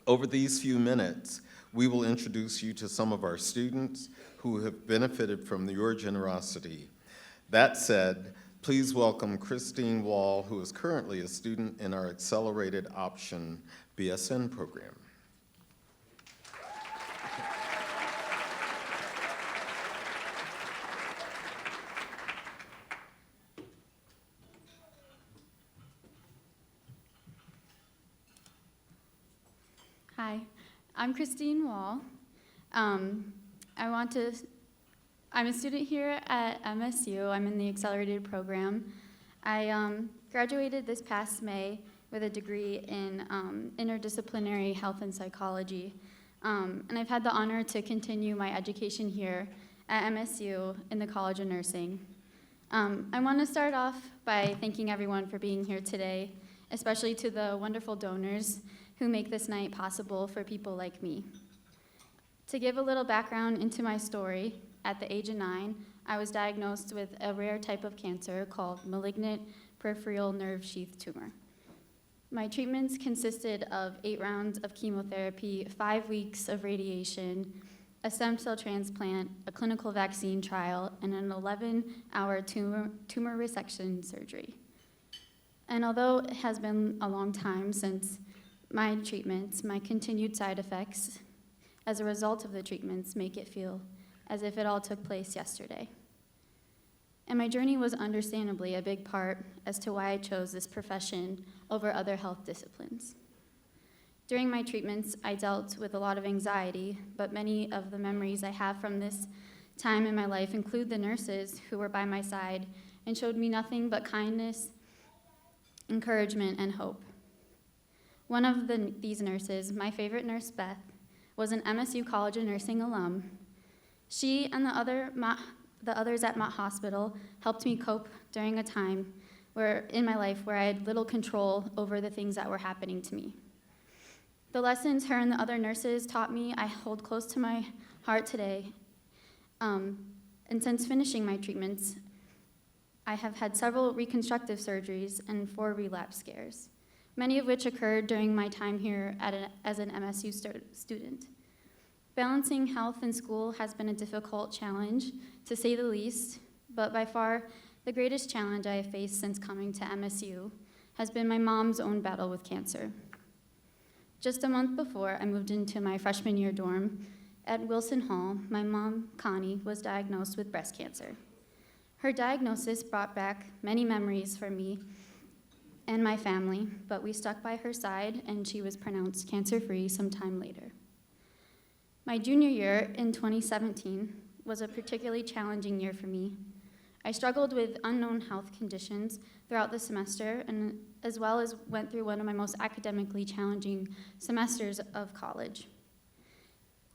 Over these few minutes, we will introduce you to some of our students who have benefited from your generosity. That said, please welcome Christine Wall, who is currently a student in our Accelerated Option BSN program. Hi, I'm Christine Wall. I'm a student here at MSU. I'm in the Accelerated program. I graduated this past May with a degree in interdisciplinary health and psychology. And I've had the honor to continue my education here at MSU in the College of Nursing. I want to start off by thanking everyone for being here today, especially to the wonderful donors who make this night possible for people like me. To give a little background into my story, at the age of 9, I was diagnosed with a rare type of cancer called malignant peripheral nerve sheath tumor. My treatments consisted of 8 rounds of chemotherapy, 5 weeks of radiation, a stem cell transplant, a clinical vaccine trial, and an 11-hour tumor resection surgery. And although it has been a long time since my treatments, my continued side effects as a result of the treatments make it feel as if it all took place yesterday. And my journey was understandably a big part as to why I chose this profession over other health disciplines. During my treatments, I dealt with a lot of anxiety, but many of the memories I have from this time in my life include the nurses who were by my side and showed me nothing but kindness, encouragement, and hope. One of these nurses, my favorite nurse, Beth, was an MSU College of Nursing alum. She and the others at Mott Hospital helped me cope during a time in my life where I had little control over the things that were happening to me. The lessons her and the other nurses taught me I hold close to my heart today. And since finishing my treatments, I have had several reconstructive surgeries and 4 relapse scares, many of which occurred during my time here as an MSU student. Balancing health and school has been a difficult challenge, to say the least, but by far the greatest challenge I have faced since coming to MSU has been my mom's own battle with cancer. Just a month before I moved into my freshman year dorm at Wilson Hall, my mom, Connie, was diagnosed with breast cancer. Her diagnosis brought back many memories for me and my family, but we stuck by her side and she was pronounced cancer-free sometime later. My junior year in 2017 was a particularly challenging year for me. I struggled with unknown health conditions throughout the semester, and as well as went through one of my most academically challenging semesters of college.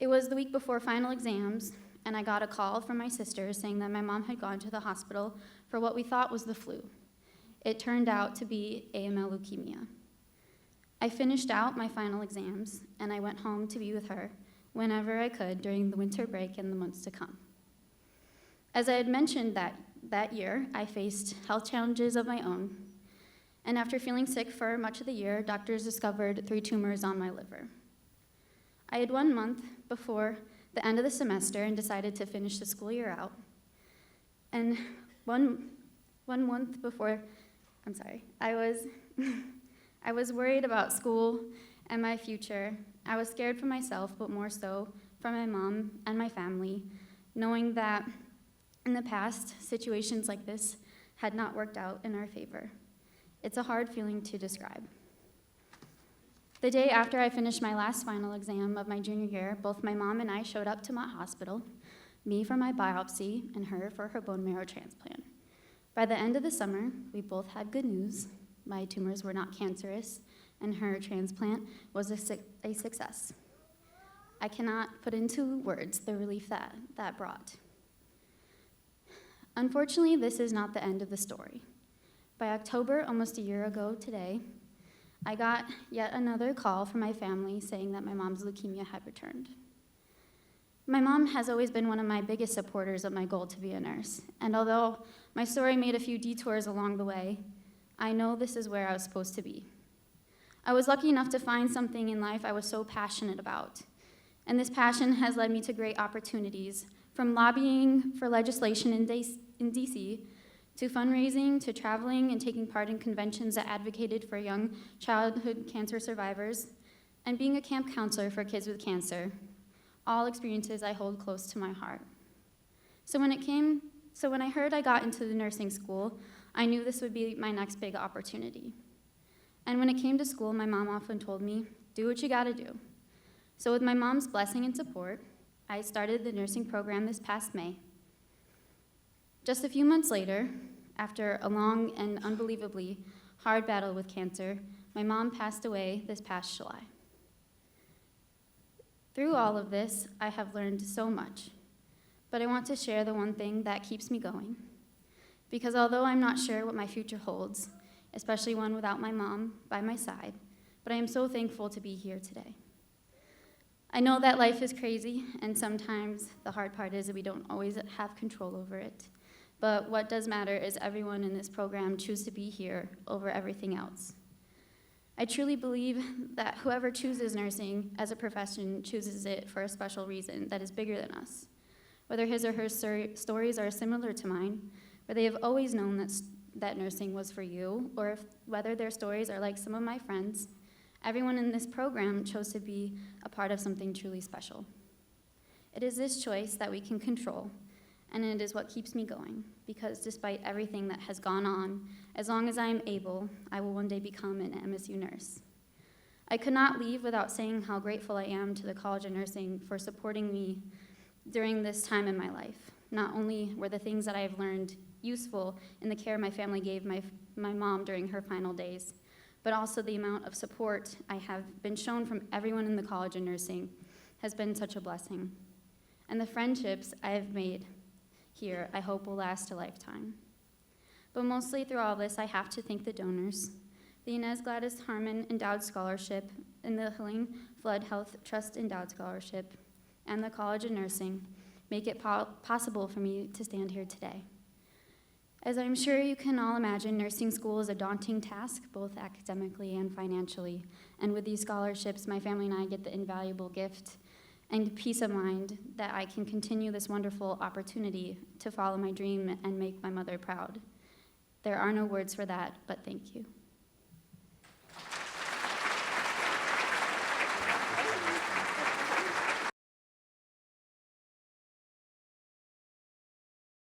It was the week before final exams, and I got a call from my sister saying that my mom had gone to the hospital for what we thought was the flu. It turned out to be AML leukemia. I finished out my final exams, and I went home to be with her whenever I could during the winter break and the months to come. As I had mentioned that year, I faced health challenges of my own, and after feeling sick for much of the year, doctors discovered 3 tumors on my liver. I had 1 month before the end of the semester and decided to finish the school year out. And one month before, I was worried about school and my future. I was scared for myself, but more so for my mom and my family, knowing that in the past, situations like this had not worked out in our favor. It's a hard feeling to describe. The day after I finished my last final exam of my junior year, both my mom and I showed up to Mott Hospital, me for my biopsy and her for her bone marrow transplant. By the end of the summer, we both had good news. My tumors were not cancerous, and her transplant was a success. I cannot put into words the relief that brought. Unfortunately, this is not the end of the story. By October, almost a year ago today, I got yet another call from my family saying that my mom's leukemia had returned. My mom has always been one of my biggest supporters of my goal to be a nurse, and although my story made a few detours along the way, I know this is where I was supposed to be. I was lucky enough to find something in life I was so passionate about. And this passion has led me to great opportunities, from lobbying for legislation in DC, to fundraising, to traveling and taking part in conventions that advocated for young childhood cancer survivors, and being a camp counselor for kids with cancer, all experiences I hold close to my heart. So when I heard I got into the nursing school, I knew this would be my next big opportunity. And when it came to school, my mom often told me, do what you gotta do. So with my mom's blessing and support, I started the nursing program this past May. Just a few months later, after a long and unbelievably hard battle with cancer, my mom passed away this past July. Through all of this, I have learned so much, but I want to share the one thing that keeps me going. Because although I'm not sure what my future holds, especially one without my mom by my side, but I am so thankful to be here today. I know that life is crazy, and sometimes the hard part is that we don't always have control over it. But what does matter is everyone in this program choose to be here over everything else. I truly believe that whoever chooses nursing as a profession chooses it for a special reason that is bigger than us. Whether his or her stories are similar to mine, where they have always known that nursing was for you, or whether their stories are like some of my friends, everyone in this program chose to be a part of something truly special. It is this choice that we can control, and it is what keeps me going, because despite everything that has gone on, as long as I am able, I will one day become an MSU nurse. I could not leave without saying how grateful I am to the College of Nursing for supporting me during this time in my life. Not only were the things that I have learned useful in the care my family gave my mom during her final days, but also the amount of support I have been shown from everyone in the College of Nursing has been such a blessing. And the friendships I have made here, I hope will last a lifetime. But mostly through all this, I have to thank the donors, the Inez Gladys Harmon Endowed Scholarship, and the Helene Flood Health Trust Endowed Scholarship, and the College of Nursing make it possible for me to stand here today. As I'm sure you can all imagine, nursing school is a daunting task, both academically and financially. And with these scholarships, my family and I get the invaluable gift and peace of mind that I can continue this wonderful opportunity to follow my dream and make my mother proud. There are no words for that, but thank you.